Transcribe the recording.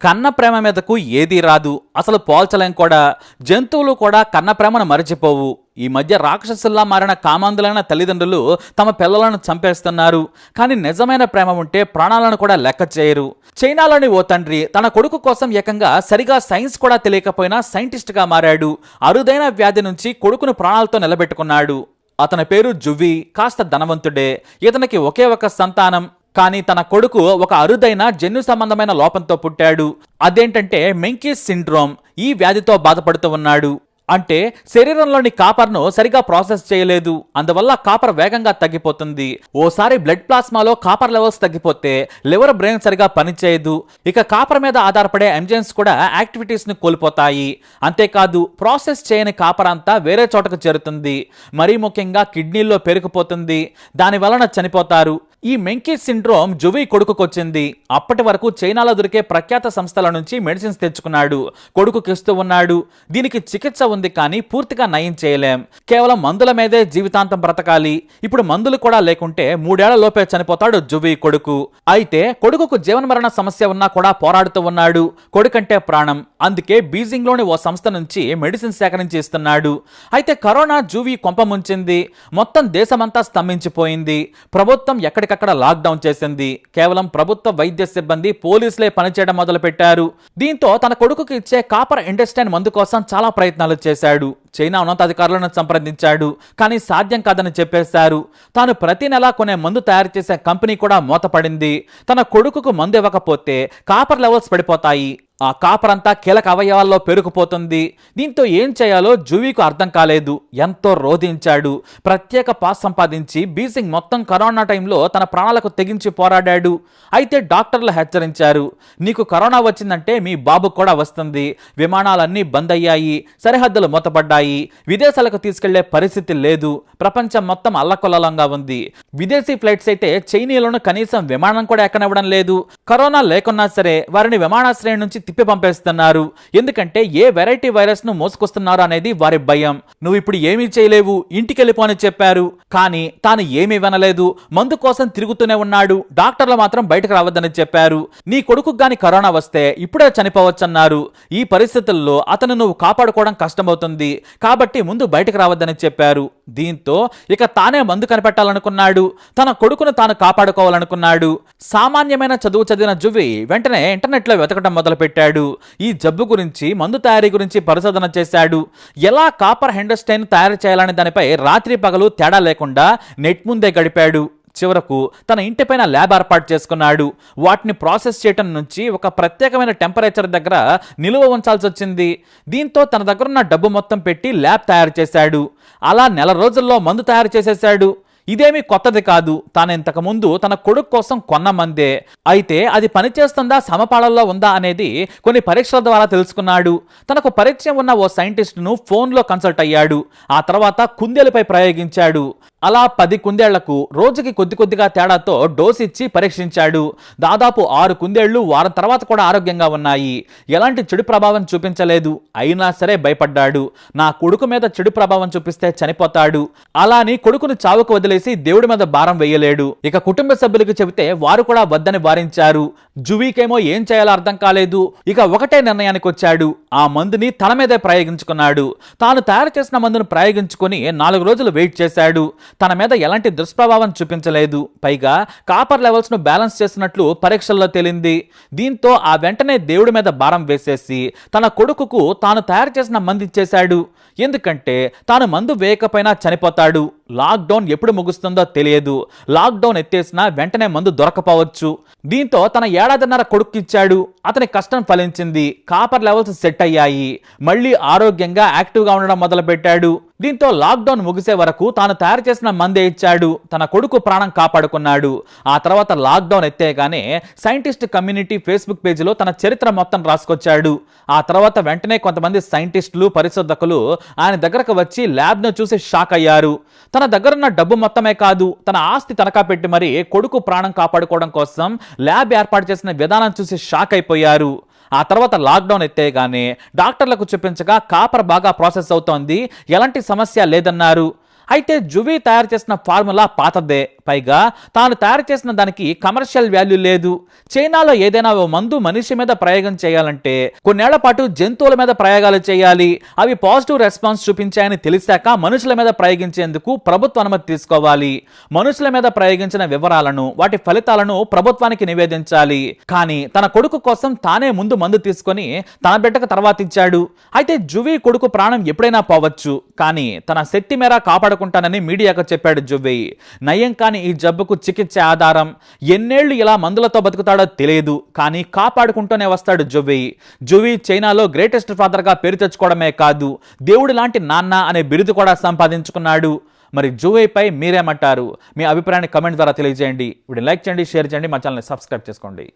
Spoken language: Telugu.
కన్న ప్రేమ మీదకు ఏదీ రాదు, అసలు పోల్చలేం కూడా. జంతువులు కూడా కన్న ప్రేమను మరచిపోవు. ఈ మధ్య రాక్షసుల్లా మారిన కామాంధులైన తల్లిదండ్రులు తమ పిల్లలను చంపేస్తున్నారు. కానీ నిజమైన ప్రేమ ఉంటే ప్రాణాలను కూడా లెక్క చేయరు. చైనాలోని ఓ తండ్రి తన కొడుకు కోసం ఏకంగా సరిగా సైన్స్ కూడా తెలియకపోయినా సైంటిస్ట్గా మారాడు. అరుదైన వ్యాధి నుంచి కొడుకును ప్రాణాలతో నిలబెట్టుకున్నాడు. అతని పేరు జువి. కాస్త ధనవంతుడే. ఇతనికి ఒకే ఒక సంతానం. కానీ తన కొడుకు ఒక అరుదైన జన్యు సంబంధమైన లోపంతో పుట్టాడు. అదేంటంటే మెంకీస్ సిండ్రోమ్. ఈ వ్యాధితో బాధపడుతూ ఉన్నాడు. అంటే శరీరంలోని కాపర్ను సరిగా ప్రాసెస్ చేయలేదు. అందువల్ల కాపర్ వేగంగా తగ్గిపోతుంది. ఓసారి బ్లడ్ ప్లాస్మాలో కాపర్ లెవెల్స్ తగ్గిపోతే లివర్, బ్రెయిన్ సరిగా పనిచేయదు. ఇక కాపర్ మీద ఆధారపడే ఎంజైమ్స్ కూడా యాక్టివిటీస్ ని కోల్పోతాయి. అంతేకాదు ప్రాసెస్ చేయని కాపర్ అంతా వేరే చోటకు చేరుతుంది. మరీ ముఖ్యంగా కిడ్నీల్లో పెరిగిపోతుంది. దాని వలన చనిపోతారు. ఈ మెంకీస్ సిండ్రోమ్ జువి కొడుకుకొచ్చింది. అప్పటి వరకు చైనాలో దొరికే ప్రఖ్యాత సంస్థల నుంచి మెడిసిన్స్ తెచ్చుకున్నాడు. కొడుకుకి ఇస్తూ ఉన్నాడు. దీనికి చికిత్స ఉంది, కానీ పూర్తిగా నయం చేయలేం. కేవలం మందుల మీదే జీవితాంతం బ్రతకాలి. ఇప్పుడు మందులు కూడా లేకుంటే 3 ఏళ్ల లోపే చనిపోతాడు జువి కొడుకు. అయితే కొడుకుకు జీవనమరణ సమస్య ఉన్నా కూడా పోరాడుతూ ఉన్నాడు. కొడుకంటే ప్రాణం. అందుకే బీజింగ్ లోని ఓ సంస్థ నుంచి మెడిసిన్ సేకరించి ఇస్తున్నాడు. అయితే కరోనా జువి కొంప ముంచింది. మొత్తం దేశమంతా స్తంభించిపోయింది. ప్రభుత్వం ఎక్కడికక్కడ లాక్డౌన్ చేసింది. కేవలం ప్రభుత్వ వైద్య సిబ్బంది, పోలీసులే పనిచేయడం మొదలు పెట్టారు. దీంతో తన కొడుకుకి ఇచ్చే కాపర్ ఇండస్టైన్ మందు కోసం చాలా ప్రయత్నాలు చేశాడు. చైనా ఉన్నతాధికారులను సంప్రదించాడు. కానీ సాధ్యం కాదని చెప్పేశారు. తాను ప్రతి నెలా కొనే మందు తయారు చేసే కంపెనీ కూడా మూతపడింది. తన కొడుకుకు మందు ఇవ్వకపోతే కాపర్ లెవెల్స్ పడిపోతాయి. ఆ కాపర్ అంతా కీలక అవయవాల్లో పెరుగుపోతుంది. దీంతో ఏం చేయాలో జువీకు అర్థం కాలేదు. ఎంతో రోధించాడు. ప్రత్యేక పాస్ సంపాదించి బీజింగ్ మొత్తం కరోనా టైంలో తన ప్రాణాలకు తెగించి పోరాడాడు. అయితే డాక్టర్లు హెచ్చరించారు, నీకు కరోనా వచ్చిందంటే మీ బాబుకు కూడా వస్తుంది. విమానాలన్నీ బంద్ అయ్యాయి. సరిహద్దులు మూతపడ్డాయి. విదేశాలకు తీసుకెళ్లే పరిస్థితి లేదు. ప్రపంచం మొత్తం అల్లకొల్లంగా ఉంది. విదేశీ ఫ్లైట్స్ అయితే చైనీయులను కనీసం విమానం కూడా ఎక్కనివ్వడం లేదు. కరోనా లేకున్నా సరే వారిని విమానాశ్రయం నుంచి తిప్పి పంపేస్తున్నారు. ఎందుకంటే ఏ వెరైటీ వైరస్ ను మోసుకొస్తున్నారు అనేది వారి భయం. నువ్వు ఇప్పుడు ఏమీ చేయలేవు, ఇంటికి వెళ్ళిపోని చెప్పారు. కానీ తాను ఏమీ వినలేదు. మందు కోసం తిరుగుతూనే ఉన్నాడు. డాక్టర్లు మాత్రం బయటకు రావద్దని చెప్పారు. నీ కొడుకు గాని కరోనా వస్తే ఇప్పుడే చనిపోవచ్చన్నారు. ఈ పరిస్థితుల్లో అతను నువ్వు కాపాడుకోవడం కష్టమవుతుంది. కాబట్టి ముందు బయటకు రావద్దని చెప్పారు. దీంతో ఇక తానే మందు కనిపెట్టాలనుకున్నాడు. తన కొడుకును తాను కాపాడుకోవాలనుకున్నాడు. సామాన్యమైన చదువు చదివిన జువి వెంటనే ఇంటర్నెట్ లో వెతకడం మొదలుపెట్టాడు. ఈ జబ్బు గురించి, మందు తయారీ గురించి పరిశోధన చేశాడు. ఎలా కాపర్ హెండర్స్టైన్ తయారు చేయాలనే దానిపై రాత్రి పగలు తేడా లేకుండా నెట్ ముందే గడిపాడు. చివరకు తన ఇంటిపైన ల్యాబ్ ఏర్పాటు చేసుకున్నాడు. వాటిని ప్రాసెస్ చేయటం నుంచి ఒక ప్రత్యేకమైన టెంపరేచర్ దగ్గర నిలువ ఉంచాల్సి వచ్చింది. దీంతో తన దగ్గరున్న డబ్బు మొత్తం పెట్టి ల్యాబ్ తయారు చేశాడు. అలా నెల రోజుల్లో మందు తయారు చేసేశాడు. ఇదేమీ కొత్తది కాదు. తాను ఇంతకు ముందు తన కొడుకు కోసం కొన్న మందే. అయితే అది పనిచేస్తుందా, సమపాళల్లో ఉందా అనేది కొన్ని పరీక్షల ద్వారా తెలుసుకున్నాడు. తనకు పరిచయం ఉన్న ఓ సైంటిస్టును ఫోన్లో కన్సల్ట్ అయ్యాడు. ఆ తర్వాత కుందేలుపై ప్రయోగించాడు. అలా 10 కుందేళ్లకు రోజుకి కొద్ది కొద్దిగా తేడాతో డోస్ ఇచ్చి పరీక్షించాడు. దాదాపు 6 కుందేళ్లు వారం తర్వాత కూడా ఆరోగ్యంగా ఉన్నాయి. ఎలాంటి చెడు ప్రభావం చూపించలేదు. అయినా సరే భయపడ్డాడు. నా కొడుకు మీద చెడు ప్రభావం చూపిస్తే చనిపోతాడు. అలాని కొడుకును చావుకు వదిలేసి దేవుడి మీద భారం వేయలేడు. ఇక కుటుంబ సభ్యులకు చెబితే వారు కూడా వద్దని వారించారు. జువీకేమో ఏం చేయాలో అర్థం కాలేదు. ఇక ఒకటే నిర్ణయానికి వచ్చాడు. ఆ మందుని తన మీదే ప్రయోగించుకున్నాడు. తాను తయారు చేసిన మందును ప్రయోగించుకొని 4 రోజులు వెయిట్ చేశాడు. తన మీద ఎలాంటి దుష్ప్రభావం చూపించలేదు. పైగా కాపర్ లెవెల్స్ ను బ్యాలెన్స్ చేసినట్లు పరీక్షల్లో తేలింది. దీంతో ఆ వెంటనే దేవుడి మీద భారం వేసేసి తన కొడుకుకు తాను తయారు చేసిన మందు ఇచ్చేశాడు. ఎందుకంటే తాను మందు వేయకపోయినా చనిపోతాడు. లాక్డౌన్ ఎప్పుడు ముగుస్తుందో తెలియదు. లాక్డౌన్ ఎత్తేసినా వెంటనే మందు దొరకపోవచ్చు. దీంతో తన 1.5 కొడుక్కిచ్చాడు. అతని కష్టం ఫలించింది. కాపర్ లెవెల్స్ సెట్ అయ్యాయి. మళ్ళీ ఆరోగ్యంగా యాక్టివ్గా ఉండడం మొదలుపెట్టాడు. దీంతో లాక్డౌన్ ముగిసే వరకు తాను తయారు చేసిన మందే ఇచ్చాడు. తన కొడుకు ప్రాణం కాపాడుకున్నాడు. ఆ తర్వాత లాక్డౌన్ ఎత్తేగానే సైంటిస్ట్ కమ్యూనిటీ ఫేస్బుక్ పేజీలో తన చరిత్ర మొత్తం రాసుకొచ్చాడు. ఆ తర్వాత వెంటనే కొంతమంది సైంటిస్టులు, పరిశోధకులు ఆయన దగ్గరకు వచ్చి ల్యాబ్ను చూసి షాక్ అయ్యారు. తన దగ్గరున్న డబ్బు మొత్తమే కాదు, తన ఆస్తి తనఖా పెట్టి మరి కొడుకు ప్రాణం కాపాడుకోవడం కోసం ల్యాబ్ ఏర్పాటు చేసిన విధానం చూసి షాక్ అయిపోయారు. ఆ తర్వాత లాక్డౌన్ ఎత్తేగానే డాక్టర్లకు చూపించగా కాపర్ బాగా ప్రాసెస్ అవుతోంది, ఎలాంటి సమస్య లేదన్నారు. అయితే జువి తయారు చేసిన ఫార్ములా పాతదే, పైగా తాను తయారు చేసిన దానికి కమర్షియల్ వాల్యూ లేదు. చైనాలో ఏదైనా ఓ మందు మనిషి మీద ప్రయోగం చేయాలంటే కొన్నేళ్ల పాటు జంతువుల మీద ప్రయోగాలు చేయాలి. అవి పాజిటివ్ రెస్పాన్స్ చూపించాయని తెలిసాక మనుషుల మీద ప్రయోగించేందుకు ప్రభుత్వ అనుమతి తీసుకోవాలి. మనుషుల మీద ప్రయోగించిన వివరాలను, వాటి ఫలితాలను ప్రభుత్వానికి నివేదించాలి. కానీ తన కొడుకు కోసం తానే ముందు మందు తీసుకొని తన బిడ్డకు తర్వాత ఇచ్చాడు. అయితే జువి కొడుకు ప్రాణం ఎప్పుడైనా పోవచ్చు, కానీ తన శక్తి మేర కాపాడుకుంటానని మీడియాకు చెప్పాడు జువి. నయం కాని ఈ జబ్బుకు చికిత్స ఆధారం. ఎన్నేళ్లు ఇలా మందులతో బతుకుతాడో తెలియదు, కానీ కాపాడుకుంటూనే వస్తాడు జువి. జువి చైనాలో గ్రేటెస్ట్ ఫాదర్ గా పేరు తెచ్చుకోవడమే కాదు, దేవుడి లాంటి నాన్న అనే బిరుదు కూడా సంపాదించుకున్నాడు. మరి జువిపై మీరేమంటారు? మీ అభిప్రాయాన్ని కమెంట్ ద్వారా తెలియజేయండి. వీడిని లైక్ చేయండి, షేర్ చేయండి, మా ఛానల్ని సబ్స్క్రైబ్ చేసుకోండి.